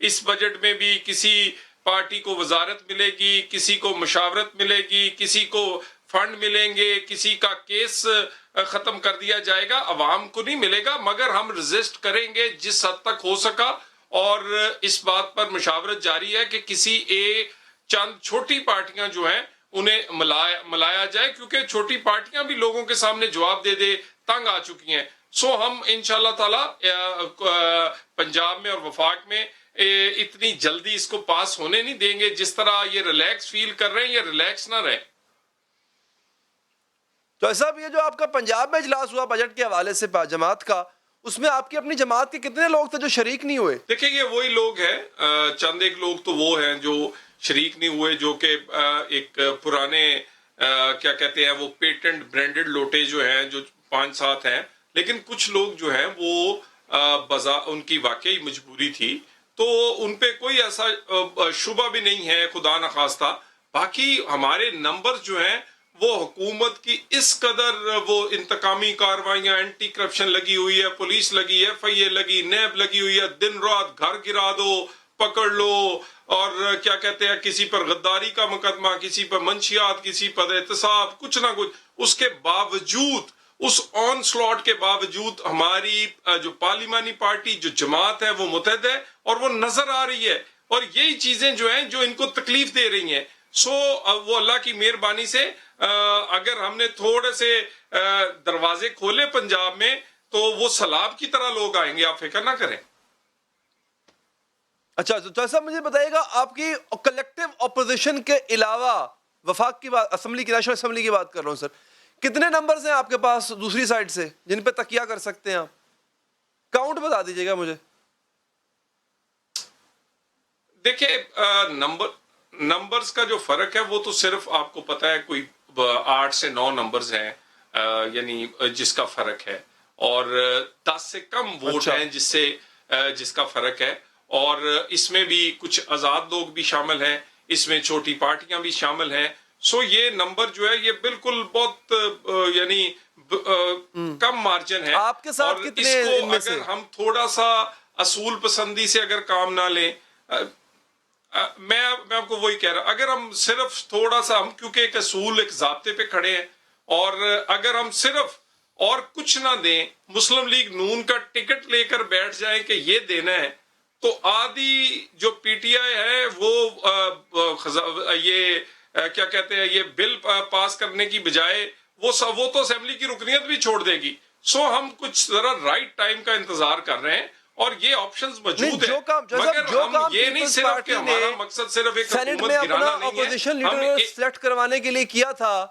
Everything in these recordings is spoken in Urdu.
اس بجٹ میں بھی کسی پارٹی کو وزارت ملے گی, کسی کو مشاورت ملے گی, کسی کو فنڈ ملیں گے, کسی کا کیس ختم کر دیا جائے گا, عوام کو نہیں ملے گا, مگر ہم رزسٹ کریں گے جس حد تک ہو سکا. اور اس بات پر مشاورت جاری ہے کہ کسی ایک چند چھوٹی پارٹیاں جو ہیں انہیں ملایا جائے, کیونکہ چھوٹی پارٹیاں بھی لوگوں کے سامنے جواب دے دے تنگ آ چکی ہیں. سو ہم انشاءاللہ تعالی پنجاب میں اور وفاق میں اتنی جلدی اس کو پاس ہونے نہیں دیں گے. جس طرح یہ ریلیکس فیل کر رہے ہیں, یہ ریلیکس نہ رہے. تو ایسا بھی ہے جو آپ کا پنجاب میں اجلاس ہوا بجٹ کے حوالے سے جماعت کا, اس میں آپ کی اپنی جماعت کے کتنے لوگ تھے جو شریک نہیں ہوئے؟ دیکھیں یہ وہی لوگ ہیں, چند ایک لوگ تو وہ ہیں جو شریک نہیں ہوئے, جو کہ ایک پرانے کیا کہتے ہیں وہ پیٹنٹ برانڈڈ لوٹے جو ہیں, جو 5-7 ہیں. لیکن کچھ لوگ جو ہیں وہ ان کی واقعی مجبوری تھی, تو ان پہ کوئی ایسا شبہ بھی نہیں ہے خدا نخواستہ. باقی ہمارے نمبر جو ہیں وہ حکومت کی اس قدر وہ انتقامی کاروائیاں, اینٹی کرپشن لگی ہوئی ہے, پولیس لگی ہے, FIA لگی, نیب لگی ہوئی ہے, دن رات گھر گرا دو, پکڑ لو, اور کیا کہتے ہیں کسی پر غداری کا مقدمہ, کسی پر منشیات, کسی پر احتساب, کچھ نہ کچھ. اس کے باوجود, اس آن سلاٹ کے باوجود ہماری جو پارلیمانی پارٹی جو جماعت ہے وہ متحد ہے اور وہ نظر آ رہی ہے. اور یہی چیزیں جو ہیں جو ان کو تکلیف دے رہی ہیں. سو وہ اللہ کی مہربانی سے اگر ہم نے تھوڑے سے دروازے کھولے پنجاب میں تو وہ سیلاب کی طرح لوگ آئیں گے, آپ فکر نہ کریں. اچھا, تو ایسا مجھے بتائیے گا, آپ کی کلیکٹیو اپوزیشن کے علاوہ وفاق کی بات, اسمبلی کی, نیشنل اسمبلی کی بات کر رہا ہوں سر, کتنے نمبرز ہیں آپ کے پاس دوسری سائڈ سے جن پہ تکیہ کر سکتے ہیں آپ؟ کاؤنٹ بتا دیجیے گا مجھے. دیکھیں نمبرز کا جو فرق ہے وہ تو صرف آپ کو پتا ہے کوئی 8 سے 9 نمبرز ہیں, یعنی جس کا فرق ہے, اور 10 سے کم ووٹ ہیں جس کا فرق ہے. اور اس میں بھی کچھ آزاد لوگ بھی شامل ہیں, اس میں چھوٹی پارٹیاں بھی شامل ہیں. سو یہ نمبر جو ہے یہ بالکل بہت یعنی کم مارجن ہے. آپ کے ساتھ اور کتنے اس کو ان میں سے؟ اگر ہم تھوڑا سا اصول پسندی سے اگر کام نہ لیں, میں آپ کو وہی کہہ رہا, اگر ہم صرف تھوڑا سا, ہم کیونکہ ایک اصول ایک ضابطے پہ کھڑے ہیں, اور اگر ہم صرف اور کچھ نہ دیں, مسلم لیگ نون کا ٹکٹ لے کر بیٹھ جائیں کہ یہ دینا ہے, تو آدھی جو PTI ہے وہ یہ کیا کہتے ہیں یہ بل پاس کرنے کی بجائے وہ تو اسمبلی کی رکنیت بھی چھوڑ دے گی. سو ہم کچھ ذرا رائٹ ٹائم کا انتظار کر رہے ہیں, اور یہ آپشنز موجود ہیں, مگر ہم یہ نہیں صرف کہ ہمارا مقصد صرف ایک سینٹ میں حکومت اپنا گرانا نہیں اپوزیشن ہے. لیڈر سلیکٹ کروانے کے لیے کیا تھا,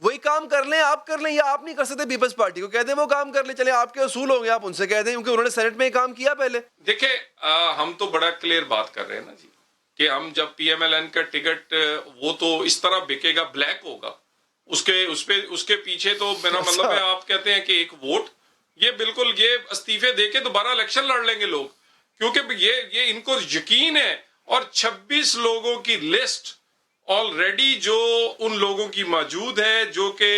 وہی کام کر لیں, آپ کر لیں, یا آپ نہیں کر سکتے پیپلز پارٹی کو کہہ دیں وہ کام کر لیں, چلیں آپ کے اصول ہوں گے, آپ ان سے کہہ دیں, کیونکہ انہوں نے سینٹ میں یہ کام کیا پہلے. دیکھیں ہم تو بڑا کلیئر بات کر رہے ہیں نا جی, کہ ہم جب PMLN کا ٹکٹ وہ تو اس طرح بکے گا, بلیک ہوگا, اس کے پیچھے تو میرا مطلب ہے آپ کہتے ہیں کہ ایک ووٹ, یہ بالکل یہ استعفے دے کے دوبارہ الیکشن لڑ لیں گے لوگ, کیونکہ یہ ان کو یقین ہے. اور 26 لوگوں کی لسٹ آلریڈی جو ان لوگوں کی موجود ہے جو کہ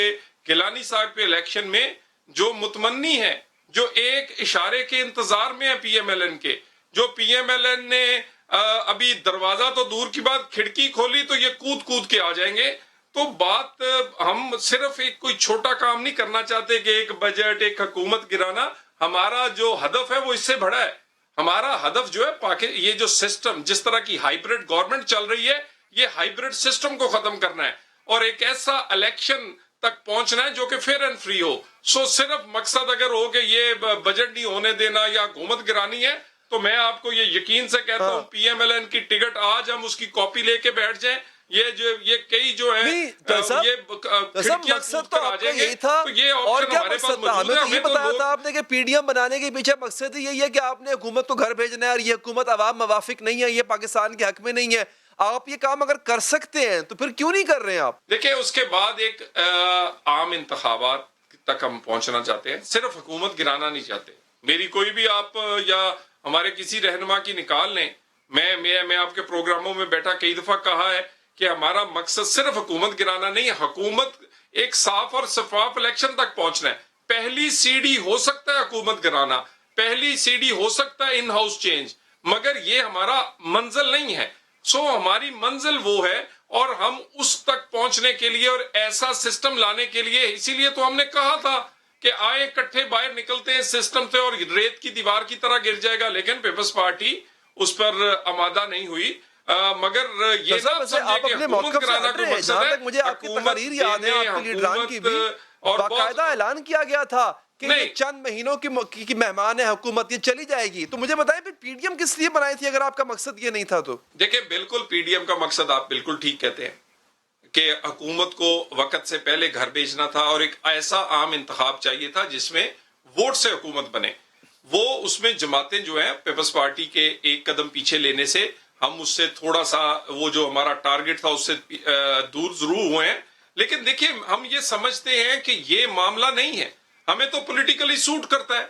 گیلانی صاحب پہ الیکشن میں جو متمنی ہے, جو ایک اشارے کے انتظار میں ہے PMLN کے, جو PMLN نے ابھی دروازہ تو دور کی بات کھڑکی کھولی تو یہ کود کے آ جائیں گے. تو بات ہم صرف ایک کوئی چھوٹا کام نہیں کرنا چاہتے کہ ایک بجٹ, ایک حکومت گرانا. ہمارا جو ہدف ہے وہ اس سے بڑا ہے. ہمارا ہدف جو ہے یہ جو سسٹم, جس طرح کی ہائیبرڈ گورنمنٹ چل رہی ہے, یہ ہائیبرڈ سسٹم کو ختم کرنا ہے, اور ایک ایسا الیکشن تک پہنچنا ہے جو کہ فیئر اینڈ فری ہو. سو صرف مقصد اگر ہو کہ یہ بجٹ نہیں ہونے دینا یا حکومت گرانی ہے, تو میں آپ کو یہ یقین سے کہتا ہوں PMLN کی ٹکٹ آج ہم اس کی کاپی لے کے بیٹھ جائیں, یہ کئی جو ہے یہ مقصد تو آپ کا یہی تھا, اور کیا مقصد تھا؟ ہمیں تو یہ بتایا تھا آپ نے کہ PDM بنانے کے پیچھے مقصد یہی ہے کہ آپ نے حکومت کو گھر بھیجنا ہے, اور یہ حکومت عوام موافق نہیں ہے, یہ پاکستان کے حق میں نہیں ہے. آپ یہ کام اگر کر سکتے ہیں تو پھر کیوں نہیں کر رہے ہیں آپ؟ دیکھیں اس کے بعد ایک عام انتخابات تک ہم پہنچنا چاہتے ہیں, صرف حکومت گرانا نہیں چاہتے. میری کوئی بھی آپ یا ہمارے کسی رہنما کی نکال لیں, میں آپ کے پروگراموں میں بیٹھا کئی دفعہ کہا ہے کہ ہمارا مقصد صرف حکومت گرانا نہیں ہے, حکومت ایک صاف اور شفاف الیکشن تک پہنچنا ہے. پہلی سیڑھی ہو سکتا ہے حکومت گرانا, پہلی سیڑھی ہو سکتا ہے ان ہاؤس چینج, مگر یہ ہمارا منزل نہیں ہے. سو ہماری منزل وہ ہے اور ہم اس تک پہنچنے کے لیے اور ایسا سسٹم لانے کے لیے, اسی لیے تو ہم نے کہا تھا کہ آئے کٹھے باہر نکلتے ہیں سسٹم سے اور ریت کی دیوار کی طرح گر جائے گا. لیکن پیپلز پارٹی اس پر آمادہ نہیں ہوئی. مگر یہ نہ سمجھے کہ حکومت کرانا کوئی مقصد ہے. مجھے آپ کی تقاریر یاد ہے, آپ کے لیڈران کی بھی باقاعدہ اعلان کیا گیا تھا کہ یہ چند مہینوں کی مہمان ہے حکومت, یہ چلی جائے گی. تو مجھے بتائیں پھر پی ڈی ایم کس لیے بنائی تھی اگر آپ کا مقصد یہ نہیں تھا تو؟ دیکھیں بالکل پی ڈی ایم کا مقصد آپ بالکل ٹھیک کہتے ہیں کہ حکومت کو وقت سے پہلے گھر بھیجنا تھا اور ایک ایسا عام انتخاب چاہیے تھا جس میں ووٹ سے حکومت بنے. وہ اس میں جماعتیں جو ہیں پیپلز پارٹی کے ایک قدم پیچھے لینے سے ہم اس سے تھوڑا سا وہ جو ہمارا ٹارگٹ تھا اس سے دور ضرور ہوئے ہیں. لیکن دیکھیں ہم یہ سمجھتے ہیں کہ یہ معاملہ نہیں ہے, ہمیں تو پولیٹیکلی سوٹ کرتا ہے.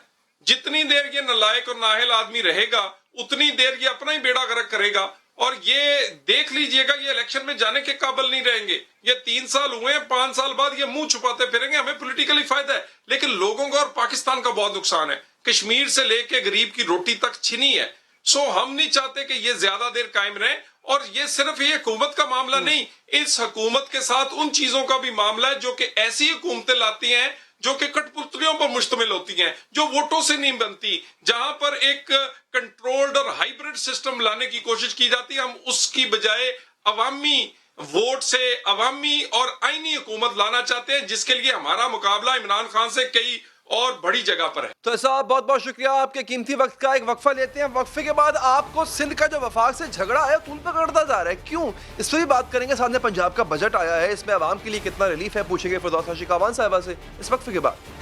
جتنی دیر یہ نالائق اور نااہل آدمی رہے گا اتنی دیر یہ اپنا ہی بیڑا غرق کرے گا. اور یہ دیکھ لیجئے گا یہ الیکشن میں جانے کے قابل نہیں رہیں گے. یہ 3 سال ہوئے ہیں, 5 سال بعد یہ منہ چھپاتے پھریں گے. ہمیں پولیٹیکلی فائدہ ہے لیکن لوگوں کا اور پاکستان کا بہت نقصان ہے. کشمیر سے لے کے غریب کی روٹی تک چھنی ہے. سو ہم نہیں چاہتے کہ یہ زیادہ دیر قائم رہیں. اور یہ صرف یہ حکومت کا معاملہ نہیں, اس حکومت کے ساتھ ان چیزوں کا بھی معاملہ ہے جو کہ ایسی حکومتیں لاتی ہیں جو کہ کٹ پتلیوں پر مشتمل ہوتی ہیں, جو ووٹوں سے نہیں بنتی, جہاں پر ایک کنٹرولڈ اور ہائیبرڈ سسٹم لانے کی کوشش کی جاتی ہے. ہم اس کی بجائے عوامی ووٹ سے عوامی اور آئینی حکومت لانا چاہتے ہیں جس کے لیے ہمارا مقابلہ عمران خان سے کئی اور بڑی جگہ پر ہے. تو صاحب بہت بہت شکریہ آپ کے قیمتی وقت کا. ایک وقفہ لیتے ہیں, وقفے کے بعد آپ کو سندھ کا جو وفاق سے جھگڑا ہے طول پکڑتا جا رہا ہے, کیوں, اس پہ بھی بات کریں گے. سامنے پنجاب کا بجٹ آیا ہے, اس میں عوام کے لیے کتنا ریلیف ہے, پوچھیں گے فردوس راشد کاوان صاحبہ سے اس وقفے کے بعد.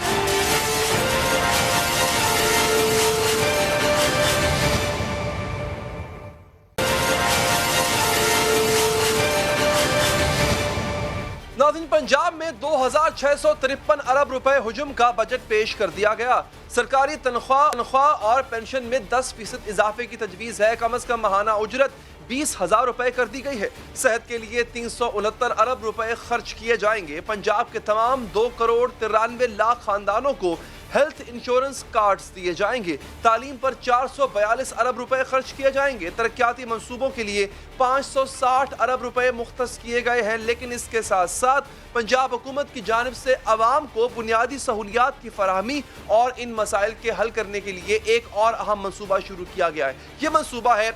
ناظرین, پنجاب میں 2653 ارب روپے حجم کا بجٹ پیش کر دیا گیا. سرکاری تنخواہ اور پینشن میں 10% اضافے کی تجویز ہے. کم از کم ماہانہ اجرت 20,000 روپے کر دی گئی ہے. صحت کے لیے 369 ارب روپے خرچ کیے جائیں گے. پنجاب کے تمام 2 کروڑ 93 لاکھ خاندانوں کو ہیلتھ انشورنس کارڈز دیے جائیں گے. تعلیم پر 442 ارب روپے خرچ کیے جائیں گے. ترقیاتی منصوبوں کے لیے 560 ارب روپے مختص کیے گئے ہیں. لیکن اس کے ساتھ ساتھ پنجاب حکومت کی جانب سے عوام کو بنیادی سہولیات کی فراہمی اور ان مسائل کے حل کرنے کے لیے ایک اور اہم منصوبہ شروع کیا گیا ہے. یہ منصوبہ ہے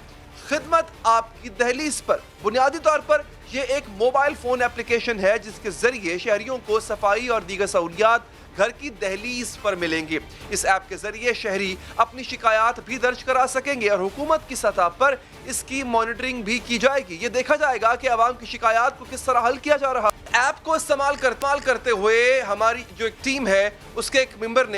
خدمت آپ کی دہلیز پر. بنیادی طور پر یہ ایک موبائل فون اپلیکیشن ہے جس کے ذریعے شہریوں کو صفائی اور دیگر سہولیات گھر کی دہلیز پر ملیں گے. اس ایپ کے ذریعے شہری اپنی شکایات بھی درج کرا سکیں گے اور حکومت کی سطح پر اس کی مانیٹرنگ بھی کی جائے گی. یہ دیکھا جائے گا کہ عوام کی شکایات کو کس طرح حل کیا جا رہا. ایپ کو استعمال کرتے ہوئے ہماری جو ایک ٹیم ہے اس کے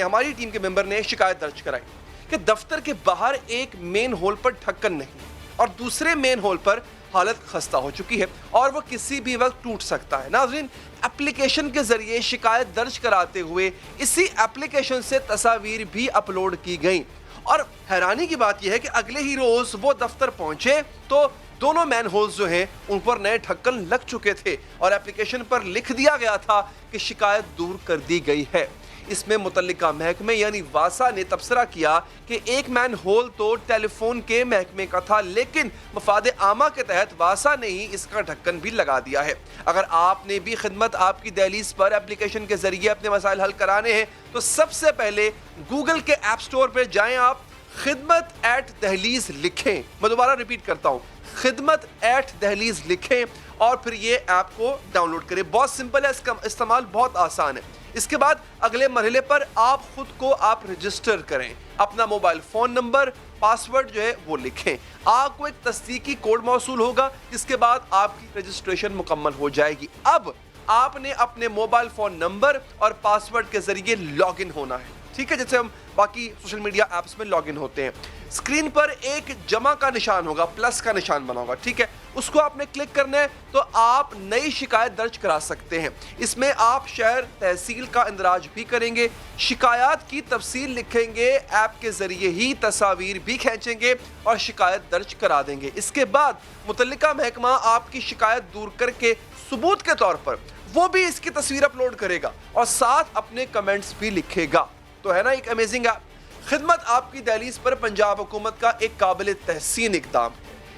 ہماری ٹیم کے ممبر نے شکایت درج کرائی کہ دفتر کے باہر ایک مین ہول پر ڈھکن نہیں اور دوسرے مین ہول پر حالت خستہ ہو چکی ہے اور وہ کسی بھی وقت ٹوٹ سکتا ہے. ناظرین, اپلیکیشن کے ذریعے شکایت درج کراتے ہوئے اسی اپلیکیشن سے تصاویر بھی اپلوڈ کی گئیں اور حیرانی کی بات یہ ہے کہ اگلے ہی روز وہ دفتر پہنچے تو دونوں مین ہولز جو ہیں ان پر نئے ڈھکن لگ چکے تھے اور اپلیکیشن پر لکھ دیا گیا تھا کہ شکایت دور کر دی گئی ہے. اس میں متعلقہ محکمے یعنی واسا نے تبصرہ کیا کہ ایک مین ہول تو ٹیلی فون کے محکمے کا تھا لیکن مفاد عامہ کے تحت واسا نے ہی اس کا ڈھکن بھی لگا دیا ہے. اگر آپ نے بھی خدمت آپ کی دہلیز پر اپلیکیشن کے ذریعے اپنے مسائل حل کرانے ہیں تو سب سے پہلے گوگل کے ایپ سٹور پر جائیں, آپ خدمت@دہلیز لکھیں. میں دوبارہ ریپیٹ کرتا ہوں, خدمت@دہلیز لکھیں اور پھر یہ ایپ کو ڈاؤن لوڈ کریں. بہت سمپل ہے, اس کا استعمال بہت آسان ہے. اس کے بعد اگلے مرحلے پر آپ خود کو رجسٹر کریں, اپنا موبائل فون نمبر, پاسورڈ جو ہے وہ لکھیں. آپ کو ایک تصدیقی کوڈ موصول ہوگا جس کے بعد آپ کی رجسٹریشن مکمل ہو جائے گی. اب آپ نے اپنے موبائل فون نمبر اور پاسورڈ کے ذریعے لاگ ان ہونا ہے, ٹھیک ہے, جیسے ہم باقی سوشل میڈیا ایپس میں لاگ ان ہوتے ہیں. اسکرین پر ایک جمع کا نشان ہوگا, پلس کا نشان بنا ہوگا, ٹھیک ہے, اس کو آپ نے کلک کرنا ہے تو آپ نئی شکایت درج کرا سکتے ہیں. اس میں آپ شہر تحصیل کا اندراج بھی کریں گے, شکایات کی تفصیل لکھیں گے, ایپ کے ذریعے ہی تصاویر بھی کھینچیں گے اور شکایت درج کرا دیں گے. اس کے بعد متعلقہ محکمہ آپ کی شکایت دور کر کے ثبوت کے طور پر وہ بھی اس کی تصویر اپلوڈ کرے گا اور ساتھ اپنے کمنٹس بھی لکھے گا. تو ہے نا ایک امیزنگ ایپ. خدمت آپ کی دہلیز پر پنجاب حکومت کا ایک قابل تحسین اقدام.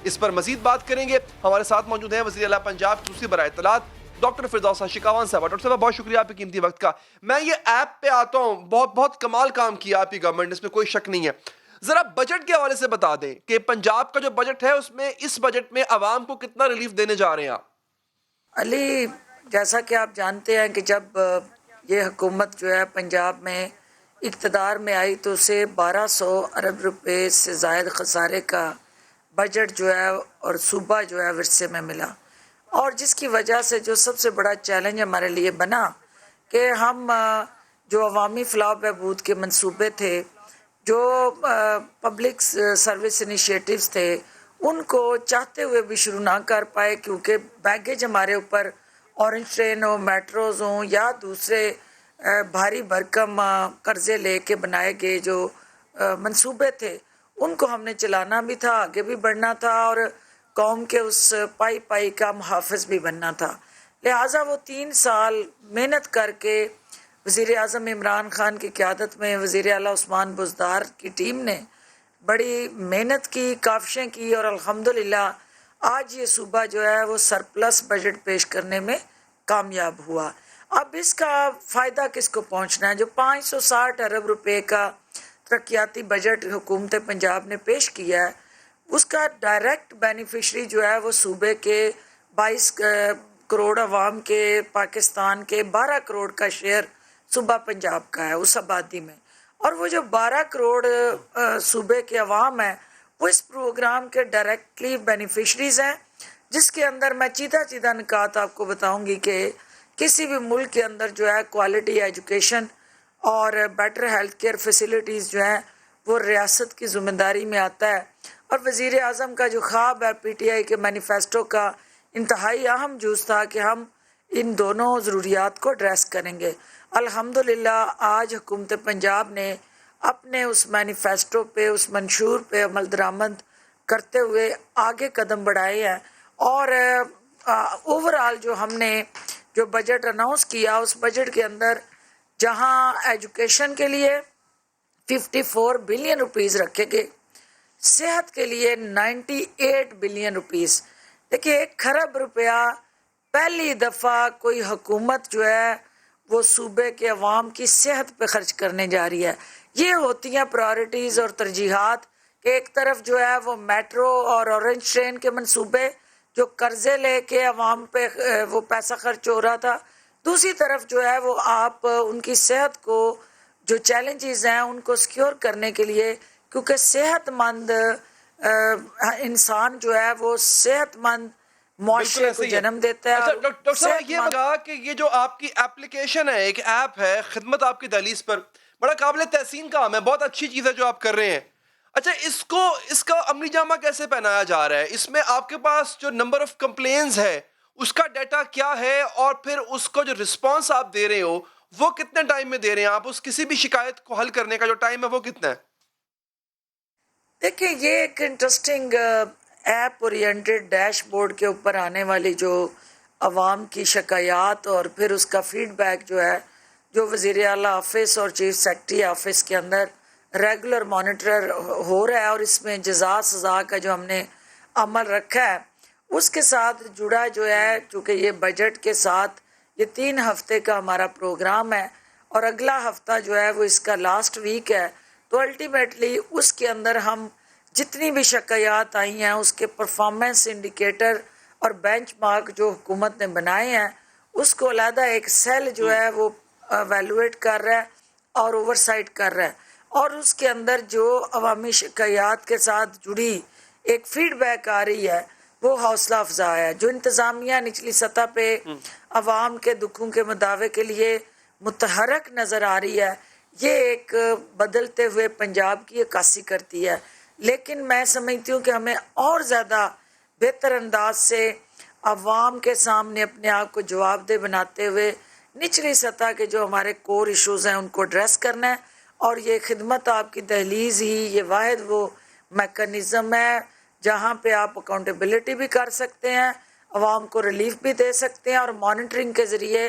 اس پر مزید بات کریں گے. ہمارے ساتھ موجود ہیں وزیر اعلیٰ پنجاب خصوصی برائے اطلاعات ڈاکٹر فردوسہ شکاوان صاحب. ڈاکٹر صاحب بہت شکریہ آپ کے قیمتی وقت کا. میں یہ ایپ پہ آتا ہوں, بہت کمال کام کیا آپ کی گورنمنٹ نے, اس میں کوئی شک نہیں ہے. ذرا بجٹ کے حوالے سے بتا دیں کہ پنجاب کا جو بجٹ ہے اس میں اس بجٹ میں عوام کو کتنا ریلیف دینے جا رہے ہیں آپ؟ علی, جیسا کہ آپ جانتے ہیں کہ جب یہ حکومت جو ہے پنجاب میں اقتدار میں آئی تو اسے 1200 ارب روپے سے زائد خسارے کا بجٹ جو ہے اور صوبہ جو ہے ورثے میں ملا, اور جس کی وجہ سے جو سب سے بڑا چیلنج ہمارے لیے بنا کہ ہم جو عوامی فلاح بہبود کے منصوبے تھے, جو پبلک سروس انیشیٹوز تھے, ان کو چاہتے ہوئے بھی شروع نہ کر پائے کیونکہ بیگیج ہمارے اوپر اورنج ٹرین ہوں, میٹروز ہوں یا دوسرے بھاری بھرکم قرضے لے کے بنائے گئے جو منصوبے تھے ان کو ہم نے چلانا بھی تھا, آگے بھی بڑھنا تھا اور قوم کے اس پائی کا محافظ بھی بننا تھا. لہٰذا وہ 3 سال محنت کر کے وزیر اعظم عمران خان کی قیادت میں وزیر اعلیٰ عثمان بزدار کی ٹیم نے بڑی محنت کی, کاوشیں کی, اور الحمدللہ آج یہ صوبہ جو ہے وہ سرپلس بجٹ پیش کرنے میں کامیاب ہوا. اب اس کا فائدہ کس کو پہنچنا ہے؟ جو 560 ارب روپے کا ترقیاتی بجٹ حکومت پنجاب نے پیش کیا ہے اس کا ڈائریکٹ بینیفیشری جو ہے وہ صوبے کے 22 کروڑ عوام کے, پاکستان کے 12 کروڑ کا شیئر صوبہ پنجاب کا ہے اس آبادی میں, اور وہ جو 12 کروڑ صوبے کے عوام ہیں وہ اس پروگرام کے ڈائریکٹلی بینیفیشریز ہیں, جس کے اندر میں چیدہ نکات آپ کو بتاؤں گی کہ کسی بھی ملک کے اندر جو ہے کوالٹی ایجوکیشن اور بیٹر ہیلتھ کیئر فیسلٹیز جو ہیں وہ ریاست کی ذمہ داری میں آتا ہے, اور وزیر اعظم کا جو خواب ہے پی ٹی آئی کے مینیفیسٹو کا انتہائی اہم جز تھا کہ ہم ان دونوں ضروریات کو ایڈریس کریں گے. الحمدللہ آج حکومت پنجاب نے اپنے اس مینیفیسٹو پہ, اس منشور پہ عمل درآمد کرتے ہوئے آگے قدم بڑھائے ہیں, اور اوورآل جو ہم نے جو بجٹ اناؤنس کیا اس بجٹ کے اندر جہاں ایجوکیشن کے لیے 54 بلین روپیز رکھے گئے, صحت کے لیے 98 بلین روپیز. دیکھیے 1 خرب روپیہ پہلی دفعہ کوئی حکومت جو ہے وہ صوبے کے عوام کی صحت پہ خرچ کرنے جا رہی ہے. یہ ہوتی ہیں پرائرٹیز اور ترجیحات کہ ایک طرف جو ہے وہ میٹرو اور اورنج ٹرین کے منصوبے جو قرضے لے کے عوام پہ وہ پیسہ خرچ ہو رہا تھا, دوسری طرف جو ہے وہ آپ ان کی صحت کو جو چیلنجز ہیں ان کو سیکیور کرنے کے لیے, کیونکہ صحت مند انسان جو ہے وہ صحت مند معاشرے کو جنم دیتا ہے. اچھا ڈاکٹر صاحب یہ بتا کہ یہ جو آپ کی اپلیکیشن ہے, ایک ایپ ہے خدمت آپ کی دہلیز پر, بڑا قابل تحسین کام ہے, بہت اچھی چیز ہے جو آپ کر رہے ہیں. اچھا اس کا عملی جامہ کیسے پہنایا جا رہا ہے؟ اس میں آپ کے پاس جو نمبر آف کمپلینز ہے اس کا ڈیٹا کیا ہے, اور پھر اس کو جو رسپانس آپ دے رہے ہو وہ کتنے ٹائم میں دے رہے ہیں آپ؟ اس کسی بھی شکایت کو حل کرنے کا جو ٹائم ہے وہ کتنا ہے؟ دیکھیں یہ ایک interesting app oriented dash board کے اوپر آنے والی جو عوام کی شکایات اور پھر اس کا فیڈ بیک جو ہے جو وزیر اعلیٰ آفس اور چیف سیکرٹری آفس کے اندر ریگولر مانیٹر ہو رہا ہے, اور اس میں جزا سزا کا جو ہم نے عمل رکھا ہے اس کے ساتھ جڑا جو ہے, چونکہ یہ بجٹ کے ساتھ یہ 3 ہفتے کا ہمارا پروگرام ہے اور اگلا ہفتہ جو ہے وہ اس کا لاسٹ ویک ہے, تو الٹیمیٹلی اس کے اندر ہم جتنی بھی شکایات آئی ہیں اس کے پرفارمنس انڈیکیٹر اور بینچ مارک جو حکومت نے بنائے ہیں اس کو علیحدہ ایک سیل جو ہے وہ ایویلویٹ کر رہا ہے اور اوور سائٹ کر رہا ہے, اور اس کے اندر جو عوامی شکایات کے ساتھ جڑی ایک فیڈ بیک آ رہی ہے وہ حوصلہ افزا ہے. جو انتظامیہ نچلی سطح پہ عوام کے دکھوں کے مداوع کے لیے متحرک نظر آ رہی ہے, یہ ایک بدلتے ہوئے پنجاب کی عکاسی کرتی ہے. لیکن میں سمجھتی ہوں کہ ہمیں اور زیادہ بہتر انداز سے عوام کے سامنے اپنے آپ کو جواب دہ بناتے ہوئے نچلی سطح کے جو ہمارے کور ایشوز ہیں ان کو ایڈریس کرنا ہے, اور یہ خدمت آپ کی دہلیز ہی یہ واحد وہ میکانزم ہے جہاں پہ آپ اکاؤنٹیبلٹی بھی کر سکتے ہیں, عوام کو ریلیف بھی دے سکتے ہیں, اور مانیٹرنگ کے ذریعے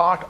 8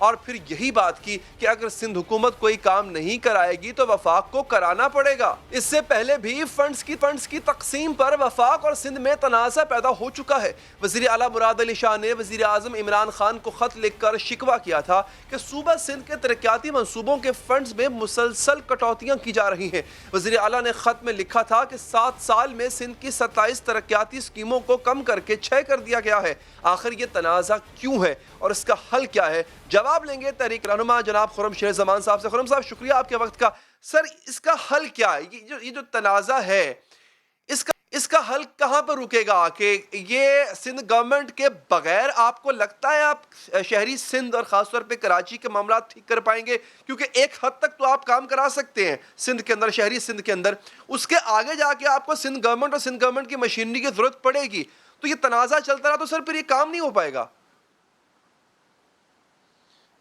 اور پھر یہی بات کی کہ اگر سندھ حکومت کوئی کام نہیں کرائے گی تو وفاق کو کرانا پڑے گا۔ اس سے پہلے بھی فنڈز کی تقسیم پر وفاق اور سندھ میں تنازع پیدا ہو چکا ہے۔ وزیر اعلیٰ مراد علی شاہ نے وزیر اعظم عمران خان کو خط لکھ کر شکوہ کیا تھا کہ صوبہ سندھ کے ترقیاتی منصوبوں کے فنڈز میں مسلسل کٹوتیاں کی جا رہی ہیں۔ وزیر اعلیٰ نے خط میں لکھا تھا کہ 7 سال میں سندھ کی 27 ترقیاتی اسکیموں کو کم کر کے 6 کر دیا گیا ہے۔ آخر یہ تنازع کیوں ہے اور اس کا حل کیا ہے؟ جواب لیں گے تحریک رہنما جناب خرم شیر زمان صاحب سے۔ خرم صاحب شکریہ آپ کے وقت کا۔ سر اس کا حل کیا ہے؟ یہ جو تنازع ہے اس کا حل کہاں پر رکے گا کہ یہ سندھ گورنمنٹ کے بغیر آپ کو لگتا ہے آپ شہری سندھ اور خاص طور پہ کراچی کے معاملات ٹھیک کر پائیں گے؟ کیونکہ ایک حد تک تو آپ کام کرا سکتے ہیں سندھ کے اندر، شہری سندھ کے اندر، اس کے آگے جا کے آپ کو سندھ گورنمنٹ اور سندھ گورنمنٹ کی مشینری کی ضرورت پڑے گی، تو یہ تنازع چلتا رہا تو سر پھر یہ کام نہیں ہو پائے گا۔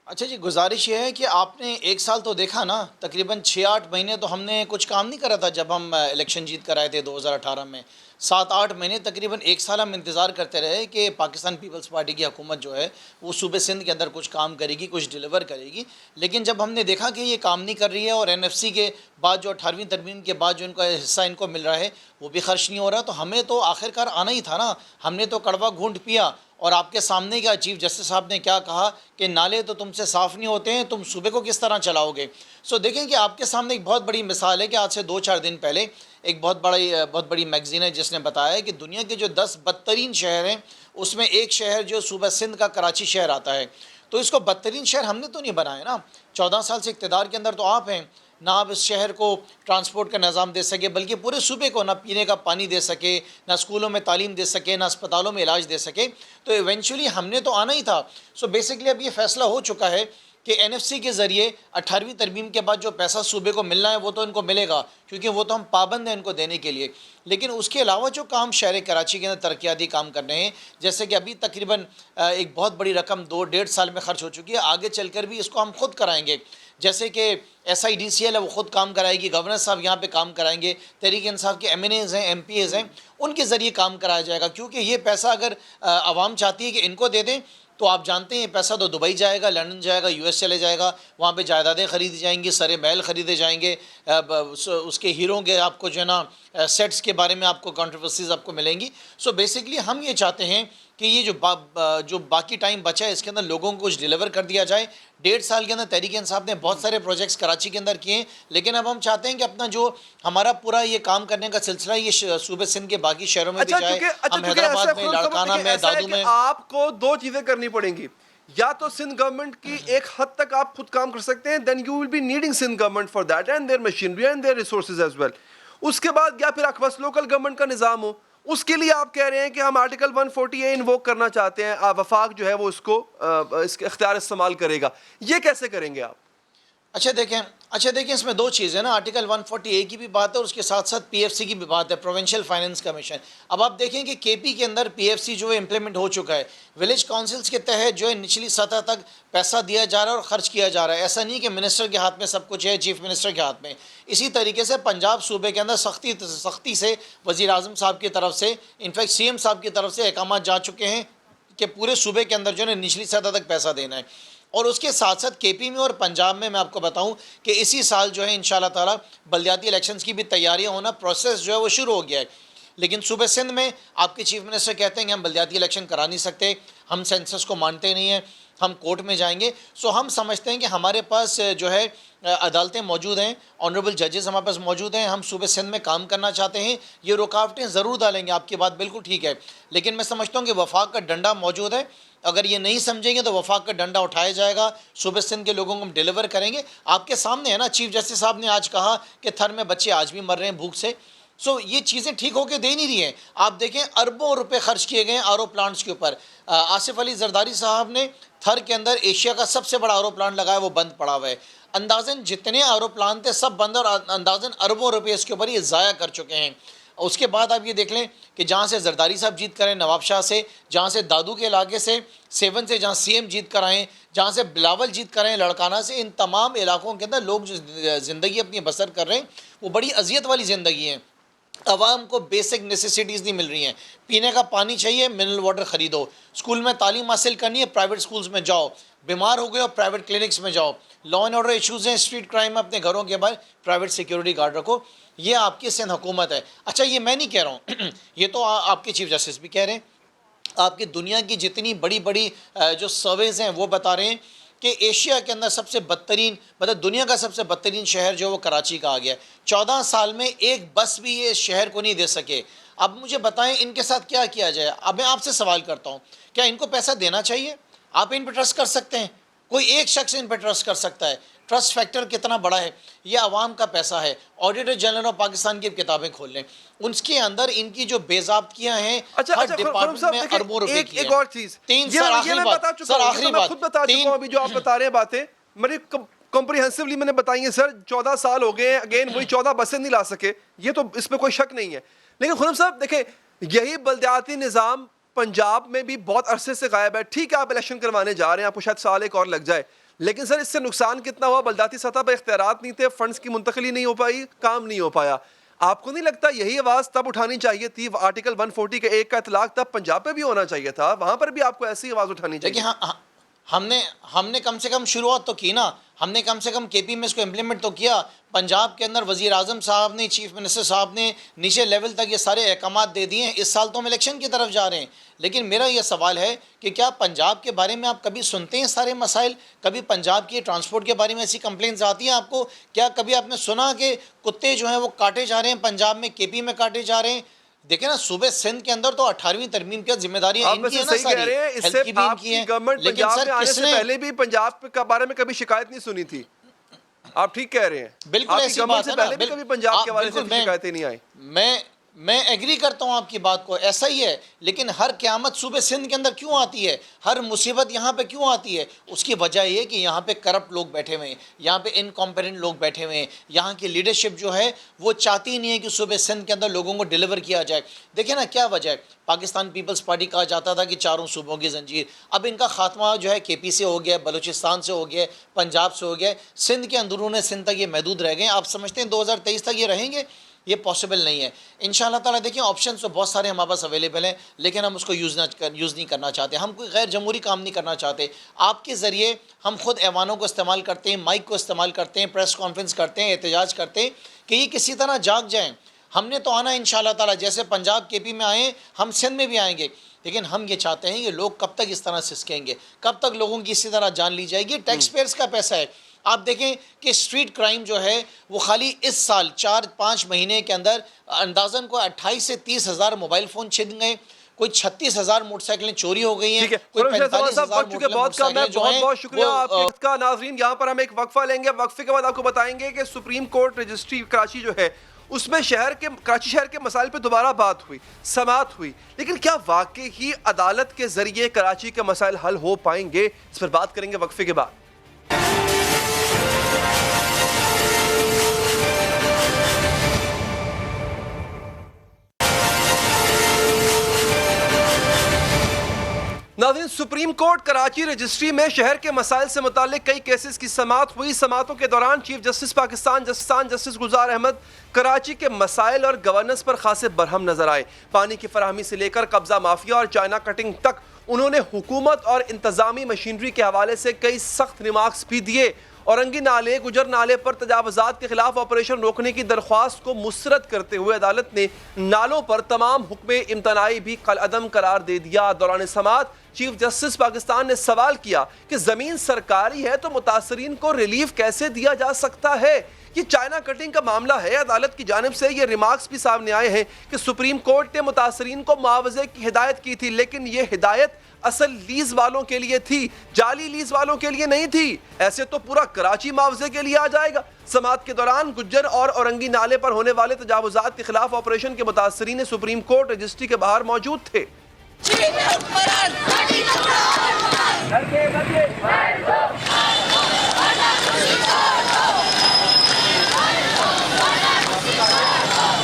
اچھا جی، گزارش یہ ہے کہ آپ نے 1 سال تو دیکھا نا، تقریباً 6-8 مہینے تو ہم نے کچھ کام نہیں کرا تھا جب ہم الیکشن جیت کر آئے تھے 2018 میں۔ 7-8 مہینے تقریباً 1 سال ہم انتظار کرتے رہے کہ پاکستان پیپلز پارٹی کی حکومت جو ہے وہ صوبے سندھ کے اندر کچھ کام کرے گی، کچھ ڈیلیور کرے گی، لیکن جب ہم نے دیکھا کہ یہ کام نہیں کر رہی ہے اور NFC کے بعد جو 18ویں ترمیم کے بعد جو ان کا حصہ ان کو مل رہا ہے وہ بھی خرچ نہیں ہو رہا، تو ہمیں تو آخرکار آنا ہی تھا نا۔ ہم نے تو کڑوا گھونٹ پیا، اور آپ کے سامنے کیا چیف جسٹس صاحب نے کیا کہا کہ نالے تو تم سے صاف نہیں ہوتے ہیں، تم صوبے کو کس طرح چلاؤ گے؟ سو دیکھیں کہ آپ کے سامنے ایک بہت بڑی مثال ہے کہ آج سے 2-4 دن پہلے ایک بہت بڑی میگزین ہے جس نے بتایا کہ دنیا کے جو 10 بدترین شہر ہیں اس میں ایک شہر جو صوبہ سندھ کا کراچی شہر آتا ہے۔ تو اس کو بدترین شہر ہم نے تو نہیں بنایا نا، 14 سال سے اقتدار کے اندر تو آپ ہیں، نہ آپ اس شہر کو ٹرانسپورٹ کا نظام دے سکے بلکہ پورے صوبے کو نہ پینے کا پانی دے سکے، نہ اسکولوں میں تعلیم دے سکے، نہ اسپتالوں میں علاج دے سکے، تو ایونچولی ہم نے تو آنا ہی تھا۔ سو بیسکلی اب یہ فیصلہ ہو چکا ہے کہ NFC کے ذریعے 18ویں ترمیم کے بعد جو پیسہ صوبے کو ملنا ہے وہ تو ان کو ملے گا، کیونکہ وہ تو ہم پابند ہیں ان کو دینے کے لیے، لیکن اس کے علاوہ جو کام شہر کراچی کے اندر ترقیاتی کام کرنے ہیں، جیسے کہ ابھی تقریباً ایک بہت بڑی رقم 2-1.5 سال میں خرچ ہو چکی ہے، آگے چل کر بھی اس کو ہم خود کرائیں گے، جیسے کہ SIDCL ہے وہ خود کام کرائے گی، گورنر صاحب یہاں پہ کام کرائیں گے، تحریک انصاف کے MNAs ہیں، MPAs ہیں، ان کے ذریعے کام کرایا جائے گا، کیونکہ یہ پیسہ اگر عوام چاہتی ہے کہ ان کو دے دیں تو آپ جانتے ہیں یہ پیسہ تو دبئی جائے گا، لندن جائے گا، US چلے جائے گا، وہاں پہ جائیدادیں خریدی جائیں گی، سرے محل خریدے جائیں گے، اس کے ہیروں کے آپ کو جو ہے نا سیٹس کے بارے میں آپ کو کنٹروورسیز آپ کو ملیں گی۔ سو بیسکلی ہم یہ چاہتے ہیں کہ یہ جو باقی ٹائم بچا ہے اس کے اندر لوگوں کو کچھ ڈیلیور کر دیا جائے۔ 1.5 سال کے اندر تحریک انصاف نے بہت سارے پروجیکٹس کراچی کے اندر کیے ہیں، لیکن اب ہم چاہتے ہیں کہ اپنا جو ہمارا پورا یہ کام کرنے کا سلسلہ یہ صوبے سندھ کے باقی شہروں میں بھی جائے، ہم حیدرآباد میں، لاڑکانہ میں، دادو میں۔ آپ کو 2 چیزیں کرنی پڑیں گی، یا تو سندھ گورنمنٹ کی ایک حد تک آپ خود کام کر سکتے ہیں، then you will be needing Sindh government for that and their machinery and their resources as well. اس کے بعد یا پھر بس لوکل گورنمنٹ کا نظام ہو، اس کے لیے آپ کہہ رہے ہیں کہ ہم آرٹیکل 140A انووک کرنا چاہتے ہیں، وفاق جو ہے وہ اس کو اس کے اختیار استعمال کرے گا، یہ کیسے کریں گے آپ؟ اچھا دیکھیں اس میں 2 چیزیں نا، آرٹیکل 140A کی بھی بات ہے اور اس کے ساتھ ساتھ PFC کی بھی بات ہے، پروونشل فائننس کمیشن۔ اب آپ دیکھیں کہ KP کے اندر PFC جو ہے امپلیمنٹ ہو چکا ہے، ولیج کونسلز کے تحت جو ہے نچلی سطح تک پیسہ دیا جا رہا ہے اور خرچ کیا جا رہا ہے، ایسا نہیں کہ منسٹر کے ہاتھ میں سب کچھ ہے، چیف منسٹر کے ہاتھ میں۔ اسی طریقے سے پنجاب صوبے کے اندر سختی سے وزیر اعظم صاحب کی طرف سے، انفیکٹ CM صاحب کی طرف سے احکامات جا چکے ہیں کہ پورے صوبے کے اندر جو ہے نچلی سطح تک پیسہ دینا ہے، اور اس کے ساتھ ساتھ KP میں اور پنجاب میں آپ کو بتاؤں کہ اسی سال جو ہے انشاءاللہ تعالیٰ بلدیاتی الیکشنز کی بھی تیاریاں ہونا، پروسیس جو ہے وہ شروع ہو گیا ہے، لیکن صوبے سندھ میں آپ کے چیف منسٹر کہتے ہیں کہ ہم بلدیاتی الیکشن کرا نہیں سکتے، ہم سینسس کو مانتے نہیں ہیں، ہم کورٹ میں جائیں گے۔ سو ہم سمجھتے ہیں کہ ہمارے پاس جو ہے عدالتیں موجود ہیں، آنریبل ججز ہمارے پاس موجود ہیں، ہم صوبے سندھ میں کام کرنا چاہتے ہیں، یہ رکاوٹیں ضرور ڈالیں گے، آپ کی بات بالکل ٹھیک ہے، لیکن میں سمجھتا ہوں کہ وفاق کا ڈنڈا موجود ہے، اگر یہ نہیں سمجھیں گے تو وفاق کا ڈنڈا اٹھایا جائے گا، صوبے سندھ کے لوگوں کو ہم ڈیلیور کریں گے۔ آپ کے سامنے ہے نا، چیف جسٹس صاحب نے آج کہا کہ تھر میں بچے آج بھی مر رہے ہیں بھوک سے۔ سو یہ چیزیں ٹھیک ہو کے دے نہیں رہی ہیں۔ آپ دیکھیں اربوں روپے خرچ کیے گئے ہیں RO پلانٹس کے اوپر۔ آصف علی زرداری صاحب نے تھر کے اندر ایشیا کا سب سے بڑا RO پلانٹ لگایا، وہ بند پڑا ہوا ہے۔ اندازاً جتنے RO پلانٹ تھے سب بند، اور اندازاً اربوں روپے اس کے اوپر یہ ضائع کر چکے ہیں۔ اس کے بعد آپ یہ دیکھ لیں کہ جہاں سے زرداری صاحب جیت کر آئے نواب شاہ سے، جہاں سے دادو کے علاقے سے 7 سے جہاں CM جیت کر آئے، جہاں سے بلاول جیت کر آئے لڑکانہ سے، ان تمام علاقوں کے اندر لوگ جو زندگی اپنی بسر کر رہے ہیں وہ بڑی اذیت والی زندگی ہے۔ عوام کو بیسک نیسیسٹیز نہیں مل رہی ہیں. پینے کا پانی چاہیے, منرل واٹر خریدو. اسکول میں تعلیم حاصل کرنی ہے, پرائیویٹ اسکولز میں جاؤ. بیمار ہو گئے ہو, پرائیویٹ کلینکس میں جاؤ. لا اینڈ آرڈر ایشوز ہیں, اسٹریٹ کرائم میں اپنے گھروں کے باہر پرائیویٹ سیکیورٹی گارڈ رکھو. یہ آپ کی سندھ حکومت ہے. اچھا, یہ میں نہیں کہہ رہا ہوں, یہ تو آپ کے چیف جسٹس بھی کہہ رہے ہیں. آپ کی دنیا کی جتنی بڑی بڑی جو سرویز ہیں وہ بتا رہے ہیں کہ ایشیا کے اندر سب سے بدترین, مطلب دنیا کا سب سے بدترین شہر جو وہ کراچی کا آ گیا. 14 سال میں ایک بس بھی یہ شہر کو نہیں دے سکے. اب مجھے بتائیں ان کے ساتھ کیا کیا جائے. اب میں آپ سے سوال کرتا ہوں, کیا ان کو پیسہ دینا چاہیے؟ آپ ان پہ ٹرسٹ کر سکتے ہیں؟ کوئی ایک شخص ان پہ ٹرسٹ کر سکتا ہے؟ ٹرسٹ فیکٹر کتنا بڑا ہے؟ یہ عوام کا پیسہ ہے. آڈیٹر جنرل آف پاکستان کی کتابیں کھول لیں, ان کے اندر ان کی جو بے ضابطگیاں ہیں ہر ڈپارٹمنٹ میں اربوں روپے کی ہیں. ایک اور چیز, سر آخری بات, خود بتا چکا ہوں ابھی جو آپ بتا رہے ہیں باتیں میں نے کمپریہنسولی میں نے بتائی ہیں. سر 14 سال ہو گئے ہیں, اگین وہی 14 بسیں نہیں لا سکے, یہ تو اس پہ کوئی شک نہیں ہے. لیکن خرم صاحب دیکھیں, یہی بلدیاتی نظام پنجاب میں بھی بہت عرصے سے غائب ہے. ٹھیک ہے آپ الیکشن کروانے جا رہے ہیں, آپ کو شاید سال ایک اور لگ جائے, لیکن سر اس سے نقصان کتنا ہوا؟ بلدیاتی سطح پہ اختیارات نہیں تھے, فنڈز کی منتقلی نہیں ہو پائی, کام نہیں ہو پایا. آپ کو نہیں لگتا یہی آواز تب اٹھانی چاہیے تھی؟ آرٹیکل 140 کے 1 کا اطلاق تب پنجاب پہ بھی ہونا چاہیے تھا, وہاں پر بھی آپ کو ایسی آواز اٹھانی چاہیے. دیکھیں, ہم نے کم سے کم شروعات تو کی نا, ہم نے کم سے کم کے پی میں اس کو امپلیمنٹ تو کیا. پنجاب کے اندر وزیر اعظم صاحب نے, چیف منسٹر صاحب نے نیچے لیول تک یہ سارے احکامات دے دیے ہیں. اس سال تو ہم الیکشن کی طرف جا رہے ہیں, لیکن میرا یہ سوال ہے کہ کیا پنجاب کے بارے میں آپ کبھی سنتے ہیں سارے مسائل؟ کبھی پنجاب کی ٹرانسپورٹ کے بارے میں ایسی کمپلینٹس آتی ہیں آپ کو؟ کیا کبھی آپ نے سنا کہ کتے جو ہیں وہ کاٹے جا رہے ہیں پنجاب میں, کے پی میں کاٹے جا رہے ہیں؟ دیکھیں نا, صوبے سندھ کے اندر تو 18ویں ترمیم کی ذمہ داریاں ان کی ہیں نا ساری, ہیلتھ کی بھی ان کی ہیں. لیکن سر کس نے پہلے بھی پنجاب کے بارے میں کبھی شکایت نہیں سنی تھی؟ آپ ٹھیک کہہ رہے ہیں, بالکل ایسی بات ہے نا, پہلے بھی کبھی پنجاب کے حوالے سے شکایتیں نہیں آئی. میں ایگری کرتا ہوں آپ کی بات کو, ایسا ہی ہے. لیکن ہر قیامت صوبے سندھ کے اندر کیوں آتی ہے؟ ہر مصیبت یہاں پہ کیوں آتی ہے؟ اس کی وجہ یہ کہ یہاں پہ کرپٹ لوگ بیٹھے ہوئے ہیں, یہاں پہ انکمپیٹنٹ لوگ بیٹھے ہوئے ہیں. یہاں کی لیڈرشپ جو ہے وہ چاہتی نہیں ہے کہ صوبے سندھ کے اندر لوگوں کو ڈیلیور کیا جائے. دیکھیں نا کیا وجہ ہے. پاکستان پیپلز پارٹی کہا جاتا تھا کہ 4 صوبوں کی زنجیر, اب ان کا خاتمہ جو ہے کے پی سے ہو گیا, بلوچستان سے ہو گیا, پنجاب سے ہو گیا, سندھ کے اندرون سندھ تک یہ محدود رہ گئے. آپ سمجھتے ہیں 2023 تک یہ رہیں گے؟ یہ پاسبل نہیں ہے. انشاءاللہ تعالیٰ دیکھیں آپشنز تو بہت سارے ہمارے پاس اویلیبل ہیں, لیکن ہم اس کو یوز نہیں کرنا چاہتے. ہم کوئی غیر جمہوری کام نہیں کرنا چاہتے. آپ کے ذریعے ہم خود ایوانوں کو استعمال کرتے ہیں, مائک کو استعمال کرتے ہیں, پریس کانفرنس کرتے ہیں, احتجاج کرتے ہیں کہ یہ کسی طرح جاگ جائیں. ہم نے تو آنا ہے انشاءاللہ تعالیٰ, جیسے پنجاب کے پی میں آئیں ہم سندھ میں بھی آئیں گے. لیکن ہم یہ چاہتے ہیں کہ لوگ کب تک اس طرح سسکیں گے, کب تک لوگوں کی اسی طرح جان لی جائے گی؟ ٹیکس پیئرز کا پیسہ ہے. آپ دیکھیں کہ اسٹریٹ کرائم جو ہے وہ خالی اس سال 4-5 مہینے کے اندر اندازاً کو 28 سے 30 ہزار موبائل فون چھن گئے, کوئی 36,000 موٹر سائیکلیں چوری ہو گئی ہیں, کوئی 45,000 موٹر سائیکلیں جو ہیں. بہت شکریہ آپ کا. ناظرین یہاں پر ہم ایک وقفہ لیں گے, وقفے کے بعد آپ کو بتائیں گے کہ سپریم کورٹ رجسٹری کراچی جو ہے اس میں کراچی شہر کے مسائل پہ دوبارہ بات ہوئی, سماعت ہوئی, لیکن کیا واقعی ہی عدالت کے ذریعے کراچی کے مسائل حل ہو پائیں گے؟ اس پر بات کریں گے وقفے کے بعد. ناظرین, سپریم کورٹ کراچی رجسٹری میں شہر کے مسائل سے متعلق کئی کیسز کی سماعت ہوئی. سماعتوں کے دوران chief justice Pakistan justice Gulzar Ahmed Karachi کے مسائل اور گورننس پر خاصے برہم نظر آئے. پانی کی فراہمی سے لے کر قبضہ مافیا اور چائنا کٹنگ تک انہوں نے حکومت اور انتظامی مشینری کے حوالے سے کئی سخت ریمارکس بھی دیے. اورنگی نالے, گجر نالے پر تجاوزات کے خلاف آپریشن روکنے کی درخواست کو مسترد کرتے ہوئے عدالت نے نالوں پر تمام حکم امتناعی بھی کالعدم قرار دے دیا. دوران سماعت چیف جسٹس پاکستان نے سوال کیا کہ زمین سرکاری ہے تو متاثرین کو ریلیف کیسے دیا جا سکتا ہے؟ یہ چائنا کٹنگ کا معاملہ ہے. عدالت کی جانب سے یہ ریمارکس بھی سامنے آئے ہیں کہ سپریم کورٹ نے متاثرین کو معاوضے کی ہدایت کی تھی, لیکن یہ ہدایت اصل لیز والوں کے لیے تھی, جعلی لیز والوں کے لیے نہیں تھی. ایسے تو پورا کراچی معاوضے کے لیے آ جائے گا. سماعت کے دوران گجر اور اورنگی نالے پر ہونے والے تجاوزات کے خلاف آپریشن کے متاثرین سپریم کورٹ رجسٹری کے باہر موجود تھے.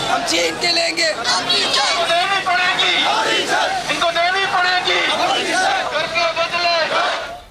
ہم چین کے لیں گے,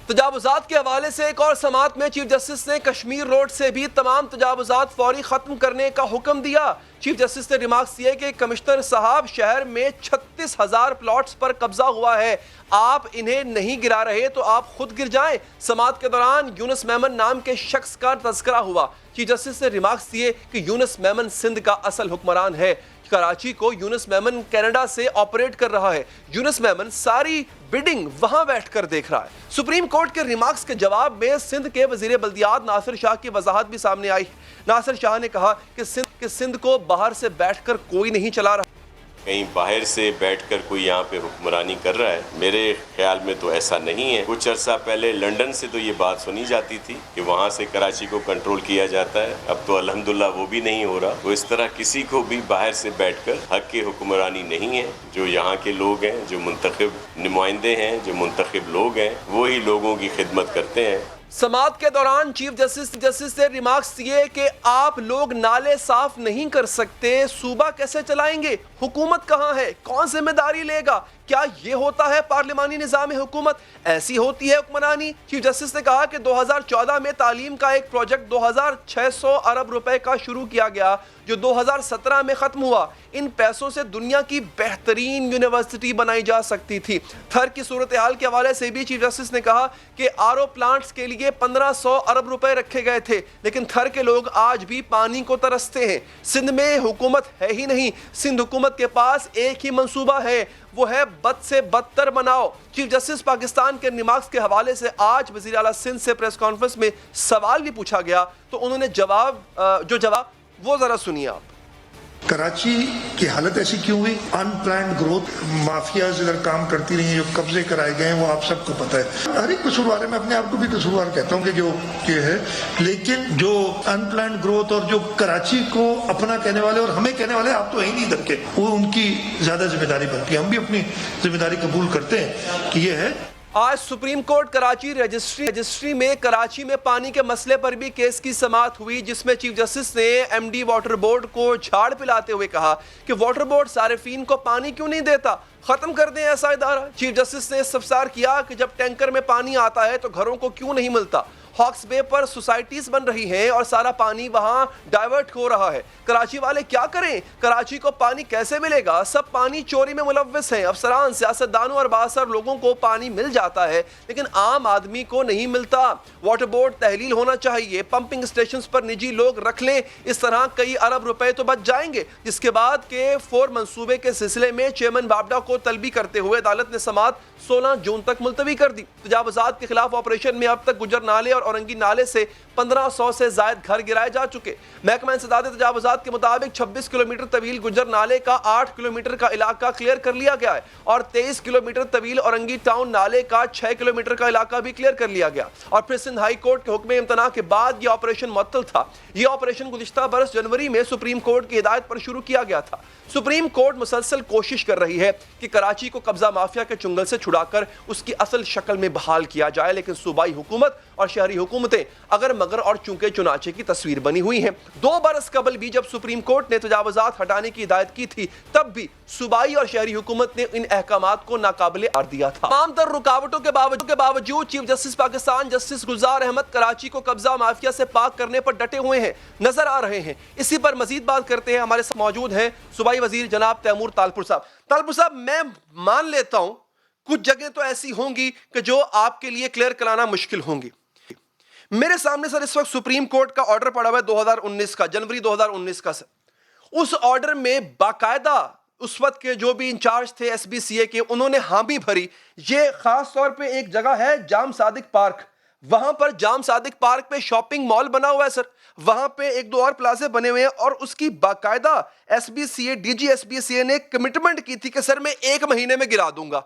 تجاوزات کے حوالے سے ایک اور سماعت میں چیف جسٹس نے کشمیر روڈ سے بھی تمام تجاوزات فوری ختم کرنے کا حکم دیا. چیف جسٹس نے ریمارکس کیے کہ کمشنر صاحب شہر میں 36,000 پلاٹس پر قبضہ ہوا ہے، آپ انہیں نہیں گرا رہے تو آپ خود گر جائیں۔ سماعت کے دوران یونس میمن نام کے شخص کا تذکرہ ہوا۔ چیف جسٹس نے ریمارکس دیے کہ یونس میمن سندھ کا اصل حکمران ہے۔ کراچی کو یونس میمن کینیڈا سے آپریٹ کر رہا ہے۔ یونس میمن ساری بیڈنگ وہاں بیٹھ کر دیکھ رہا ہے۔ سپریم کورٹ کے ریمارکس کے جواب میں سندھ کے وزیر بلدیات ناصر شاہ کی وضاحت بھی سامنے آئی۔ ناصر شاہ نے کہا کہ سندھ کو باہر سے بیٹھ کر کوئی نہیں چلا رہا، کہیں باہر سے بیٹھ کر کوئی یہاں پہ حکمرانی کر رہا ہے، میرے خیال میں تو ایسا نہیں ہے۔ کچھ عرصہ پہلے لنڈن سے تو یہ بات سنی جاتی تھی کہ وہاں سے کراچی کو کنٹرول کیا جاتا ہے، اب تو الحمدللہ وہ بھی نہیں ہو رہا۔ تو اس طرح کسی کو بھی باہر سے بیٹھ کر حق کی حکمرانی نہیں ہے۔ جو یہاں کے لوگ ہیں، جو منتخب نمائندے ہیں، جو منتخب لوگ ہیں، وہی لوگوں کی خدمت کرتے ہیں۔ سماعت کے دوران چیف جسٹس نے ریمارکس دیے کہ آپ لوگ نالے صاف نہیں کر سکتے، صوبہ کیسے چلائیں گے؟ حکومت کہاں ہے؟ کون ذمہ داری لے گا؟ کیا یہ ہوتا ہے پارلیمانی نظام حکومت؟ ایسی ہوتی ہے حکمرانی؟ چیف جسٹس نے کہا کہ 2014 میں تعلیم کا ایک پروجیکٹ 2600 ارب روپے کا شروع کیا گیا جو 2017 میں ختم ہوا۔ ان پیسوں سے دنیا کی بہترین یونیورسٹی بنائی جا سکتی تھی۔ تھر کی صورتحال کے حوالے سے بھی چیف جسٹس نے کہا کہ RO پلانٹس کے لیے 1500 ارب روپے رکھے گئے تھے، لیکن تھر کے لوگ آج بھی پانی کو ترستے ہیں۔ سندھ میں حکومت ہے ہی نہیں، سندھ حکومت کے پاس ایک ہی منصوبہ ہے، وہ ہے بد سے بدتر بناؤ۔ چیف جسٹس پاکستان کے ریمارکس کے حوالے سے آج وزیر اعلیٰ سندھ سے پریس کانفرنس میں سوال بھی پوچھا گیا تو انہوں نے جواب وہ ذرا سنیے آپ۔ کراچی کی حالت ایسی کیوں ہوئی؟ ان پلانڈ گروتھ، مافیاز ادھر کام کرتی رہی ہیں، جو قبضے کرائے گئے ہیں وہ آپ سب کو پتہ ہے۔ ہر ایک قصوروار ہے، میں اپنے آپ کو بھی قصوروار کہتا ہوں کہ جو یہ ہے، لیکن جو ان پلانڈ گروتھ اور جو کراچی کو اپنا کہنے والے اور ہمیں کہنے والے، آپ تو ہیں ہی نہیں ادھر کے، وہ ان کی زیادہ ذمہ داری بنتی ہے۔ ہم بھی اپنی ذمہ داری قبول کرتے ہیں کہ یہ ہے۔ آج سپریم کورٹ کراچی رجسٹری میں کراچی میں پانی کے مسئلے پر بھی کیس کی سماعت ہوئی، جس میں چیف جسٹس نے MD واٹر بورڈ کو جھاڑ پلاتے ہوئے کہا کہ واٹر بورڈ صارفین کو پانی کیوں نہیں دیتا، ختم کر دیں ایسا ادارہ۔ چیف جسٹس نے استفسار کیا کہ جب ٹینکر میں پانی آتا ہے تو گھروں کو کیوں نہیں ملتا؟ ہاکس بے پر سوسائٹیز بن رہی ہیں اور سارا پانی وہاں ڈائیورٹ ہو رہا ہے، کراچی والے کیا کریں؟ کراچی کو پانی کیسے ملے گا؟ سب پانی چوری میں ملوث ہیں، افسران، سیاستدانوں اور بااثر لوگوں کو پانی مل جاتا ہے لیکن عام آدمی کو نہیں ملتا۔ واٹر بورڈ تحلیل ہونا چاہیے، پمپنگ اسٹیشنز پر نجی لوگ رکھ لیں، اس طرح کئی ارب روپے تو بچ جائیں گے۔ جس کے بعد کے 4 منصوبے کے سلسلے میں چیئرمین بابڈا کو طلبی کرتے ہوئے عدالت نے سماعت 16 جون تک ملتوی کر دی۔ تجاوزات کے خلاف آپریشن میں اب تک گجر نالے اور اورنگی نالے سے 1500 سے زائد گھر گرائے جا چکے۔ محکمہ انسداد تجاوزات کے مطابق 26 کلومیٹر طویل گجر نالے کا 8 کلومیٹر کا علاقہ کلیئر کر لیا گیا ہے اور 23 کلومیٹر طویل اورنگی ٹاؤن نالے کا 6 کلومیٹر کا علاقہ بھی کلیئر کر لیا گیا۔ اور پھر سندھ ہائی کورٹ کے حکم امتناع کے بعد یہ آپریشن معطل تھا۔ یہ آپریشن گزشتہ برس جنوری میں سپریم کورٹ کی ہدایت پر شروع کیا گیا تھا۔ سپریم کورٹ مسلسل کوشش کر رہی ہے کہ کراچی کو قبضہ مافیا کے چنگل سے چھڑا کر اس کی اصل شکل میں بحال کیا جائے، لیکن صوبائی حکومت اور شہری حکومتیں اگر مگر اور چونکے چنانچے کی تصویر بنی ہوئی ہیں۔ 2 برس قبل بھی جب سپریم کورٹ نے تجاوزات ہٹانے کی ہدایت کی تھی، تب بھی صوبائی اور شہری حکومت نے ان احکامات کو ناقابل قرار دیا تھا۔ تمام تر رکاوٹوں کے باوجود chief justice Pakistan justice Gulzar Ahmed Karachi کو قبضہ مافیا سے پاک کرنے پر ڈٹے ہوئے ہیں، نظر آ رہے ہیں۔ اسی پر مزید بات کرتے ہیں، ہمارے ساتھ موجود ہیں صوبائی وزیر جناب تیمور تالپور صاحب۔ تالپور صاحب، میں مان لیتا ہوں کچھ جگہیں تو ایسی ہوں گی کہ جو آپ کے لیے کلیئر کرانا مشکل ہوں گی۔ میرے سامنے سر اس وقت سپریم کورٹ کا آرڈر پڑا ہوا ہے 2019 کا، جنوری 2019 کا سر۔ اس آرڈر میں باقاعدہ اس وقت کے جو بھی انچارج تھے SBCA کے، انہوں نے حامی بھری۔ یہ خاص طور پہ ایک جگہ ہے جام صادق پارک، وہاں پر جام صادق پارک پہ شاپنگ مال بنا ہوا ہے سر، وہاں پہ 1-2 اور پلازے بنے ہوئے ہیں اور اس کی باقاعدہ SBCA DG SBCA نے کمٹمنٹ کی تھی کہ سر میں 1 مہینے میں گرا دوں گا۔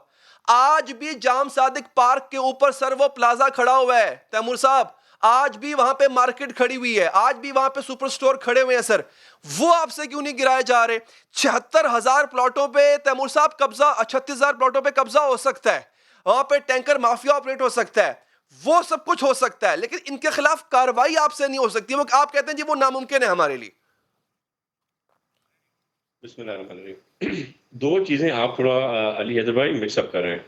آج بھی جام صادق پارک کے اوپر سر وہ پلازا کھڑا ہوا ہے تیمور صاحب، آج بھی وہاں پہ مارکیٹ کھڑی ہوئی ہے، آج بھی وہاں پہ سپر سٹور کھڑے ہوئے ہیں سر، وہ آپ سے کیوں نہیں گرائے جا رہے؟ 76,000 پلاٹوں پہ تیمور صاحب قبضہ، 36,000 پلاٹوں پہ قبضہ ہو سکتا ہے، وہاں پہ ٹینکر مافیا آپریٹ ہو سکتا ہے، وہ سب کچھ ہو سکتا ہے، لیکن ان کے خلاف کارروائی آپ سے نہیں ہو سکتی، وہ آپ کہتے ہیں جی وہ ناممکن ہے ہمارے لیے۔ بسم اللہ الرحمن الرحیم۔ 2 چیزیں آپ تھوڑا علی حیدر بھائی مکس اپ کر رہے ہیں۔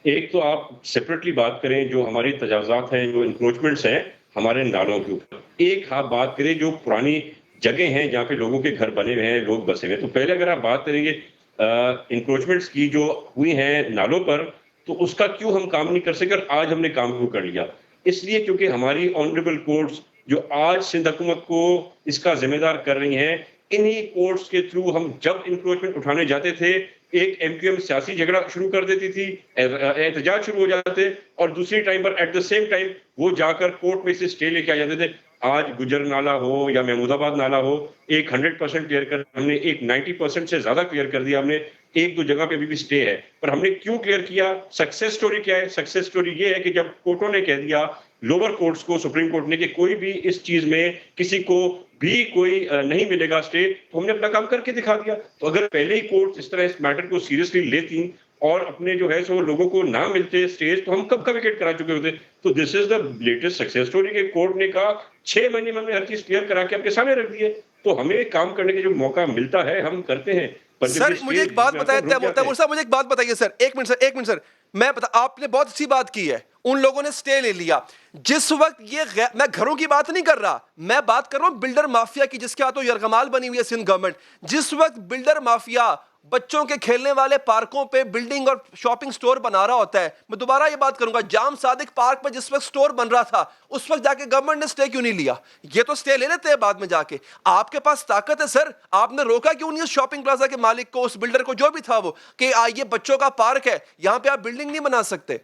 ایک تو آپ سیپریٹلی بات کریں جو ہماری تجاوزات ہیں، جو انکروچمنٹس ہیں ہمارے نالوں کے اوپر، ایک آپ بات کریں جو پرانی جگہ ہیں جہاں پہ لوگوں کے گھر بنے ہوئے ہیں, لوگ بسے ہوئے ہیں. تو پہلے اگر آپ بات کریں گے انکروچمنٹس کی جو ہوئی ہیں نالوں پر, تو اس کا کیوں ہم کام نہیں کر سکے, اور آج ہم نے کام کیوں کر لیا؟ اس لیے کیونکہ ہماری آنریبل کورٹس جو آج سندھ حکومت کو اس کا ذمہ دار کر رہی ہیں, انہی کورٹس کے تھرو ہم جب انکروچمنٹ اٹھانے جاتے تھے, ایک ایم کیو ایم سیاسی جھگڑا شروع کر دیتی تھی, احتجاج شروع ہو جاتے, اور دوسری ٹائم پر ایٹ دا سیم ٹائم وہ جا کر کورٹ میں سے اسٹے لے کے آ جاتے تھے. آج گجر نالہ ہو یا محمود آباد نالہ ہو, ایک 100% کلیئر کر, ہم نے ایک 90% سے زیادہ کلیئر کر دیا. ہم نے ایک دو جگہ پہ ابھی بھی اسٹے ہے, پر ہم نے کیوں کلیئر کیا؟ سکسیس سٹوری کیا ہے؟ سکسیس سٹوری یہ ہے کہ جب کورٹوں نے کہہ دیا, لوور کورٹس کو, سپریم کورٹ نے, کہ کوئی بھی اس چیز میں کسی کو بھی کوئی نہیں ملے گا اسٹے, تو ہم نے اپنا کام کر کے دکھا دیا. تو اگر پہلے ہی کورٹ اس طرح اس میٹر کو سیریسلی لیتی اور اپنے جو ہے سو لوگوں کو نہ ملتے اسٹیج, تو ہم کب کا ویکیٹ کرا چکے ہوتے. تو دس از دا لیٹسٹ سکسیس سٹوری کہ کورٹ نے کہا 6 مہینے میں ہم نے ہر چیز کلیئر کرا کے آپ کے سامنے رکھ دیے. تو ہمیں کام کرنے کا جو موقع ملتا ہے ہم کرتے ہیں. سر مجھے ایک بات بتائیں, تیمور صاحب مجھے ایک بات بتائیے سر, ایک منٹ سر, میں آپ نے بہت اچھی بات کی ہے, ان لوگوں نے سٹے لے لیا. جس وقت یہ میں گھروں کی بات نہیں کر رہا, میں بات کر رہا ہوں بلڈر مافیا کی, جس کے ہاتھوں یرغمال بنی ہوئی ہے سندھ گورنمنٹ. جس وقت بلڈر مافیا بچوں کے کھیلنے والے پارکوں پہ بلڈنگ اور شاپنگ سٹور بنا رہا ہوتا ہے, میں دوبارہ یہ بات کروں گا, جام صادق پارک پہ جس وقت سٹور بن رہا تھا, اس وقت جا کے گورنمنٹ نے سٹے کیوں نہیں لیا؟ یہ تو سٹے لے لیتے ہیں بعد میں جا کے. آپ کے پاس طاقت ہے سر, آپ نے روکا کیوں نہیں اس شاپنگ پلازا کے مالک کو, اس بلڈر کو, جو بھی تھا وہ, کہ یہ بچوں کا پارک ہے, یہاں پہ آپ بلڈنگ نہیں بنا سکتے؟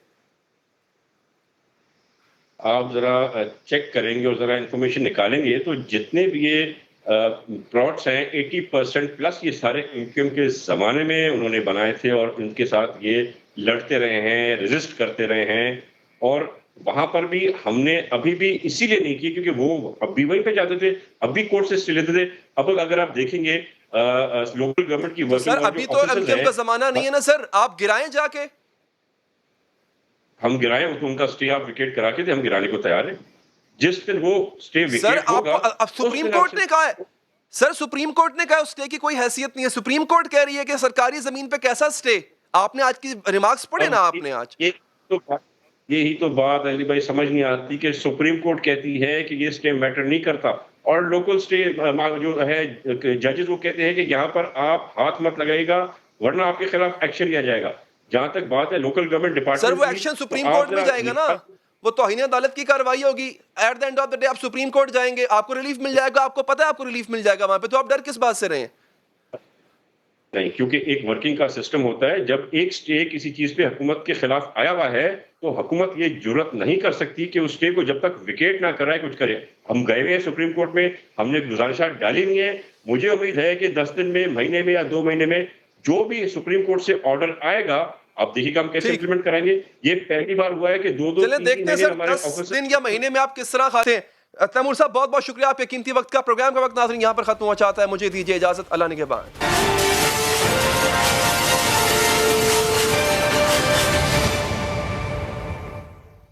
آپ ذرا چیک کریں گے اور ذرا انفارمیشن نکالیں گے, تو جتنے بھی یہ پلاٹس ہیں 80% پلس یہ سارے انکم کے زمانے میں انہوں نے بنائے تھے, اور ان کے ساتھ یہ لڑتے رہے ہیں, ریزسٹ کرتے رہے ہیں. اور وہاں پر بھی ہم نے ابھی بھی اسی لیے نہیں کی کیونکہ وہ اب بھی وہیں پہ جاتے تھے, اب بھی کورٹ سے اسٹے لیتے تھے. اب اگر آپ دیکھیں گے لوکل گورنمنٹ کی ورکنگ, سر ابھی تو انکم کا زمانہ نہیں ہے نا سر, آپ گرائیں جا کے. ہم گرائیں تو ان کا اسٹے آپ ویکیٹ کرا کے دیں, ہم گرانے کو تیار ہیں. جس دن وہ اسٹے ویکیٹ ہوگا, اب سپریم کورٹ نے کہا ہے, سر سپریم کورٹ نے کہا ہے اسٹے کی کوئی حیثیت نہیں ہے. سپریم کورٹ کہہ رہی ہے کہ سرکاری زمین پہ کیسا اسٹے. آپ نے آج کی ریمارکس پڑھے نا, آپ نے آج یہی تو بات علی بھائی سمجھ نہیں آتی کہ سپریم کورٹ کہتی ہے کہ یہ اسٹے میٹر نہیں کرتا, اور لوکل اسٹے جو ہے ججز وہ کہتے ہیں کہ یہاں پر آپ ہاتھ مت لگائے گا ورنہ آپ کے خلاف ایکشن لیا جائے گا. جہاں تک بات ہے لوکل گورنمنٹ ڈپارٹمنٹ, سر وہ ایکشن سپریم کورٹ میں جائے گا نا, وہ توہین عدالت کی کارروائی ہوگی. At the end of the day آپ سپریم کورٹ جائیں گے, آپ کو ریلیف مل جائے گا, آپ کو پتہ ہے آپ کو ریلیف مل جائے گا وہاں پہ, تو آپ ڈر کس بات سے رہے ہیں؟ نہیں, کیونکہ ایک ورکنگ کا سسٹم ہوتا ہے. جب ایک اسٹے کسی چیز پہ حکومت کے خلاف آیا ہوا ہے تو حکومت یہ جرات نہیں کر سکتی کہ اس اسٹے کو جب تک ویکیٹ نہ کرائے کچھ کرے. ہم گئے ہوئے ہیں سپریم کورٹ میں, ہم نے گزارشات ڈالی نہیں ہے. مجھے امید ہے کہ 10 دن میں, مہینے میں یا 2 مہینے میں جو بھی سپریم کورٹ سے آرڈر آئے گا, آپ دیکھیے گا ہم کیسے امپلیمنٹ کریں گے. یہ پہلی بار ہوا ہے کہ 2-2 دیکھتے ہیں سر 10 دن یا مہینے میں آپ کس طرح کھاتے ہیں. تیمور صاحب بہت بہت شکریہ آپ کے قیمتی وقت کا. پروگرام کا وقت ناظرین یہاں پر ختم ہوا چاہتا ہے, مجھے دیجیے اجازت, اللہ نگہبان.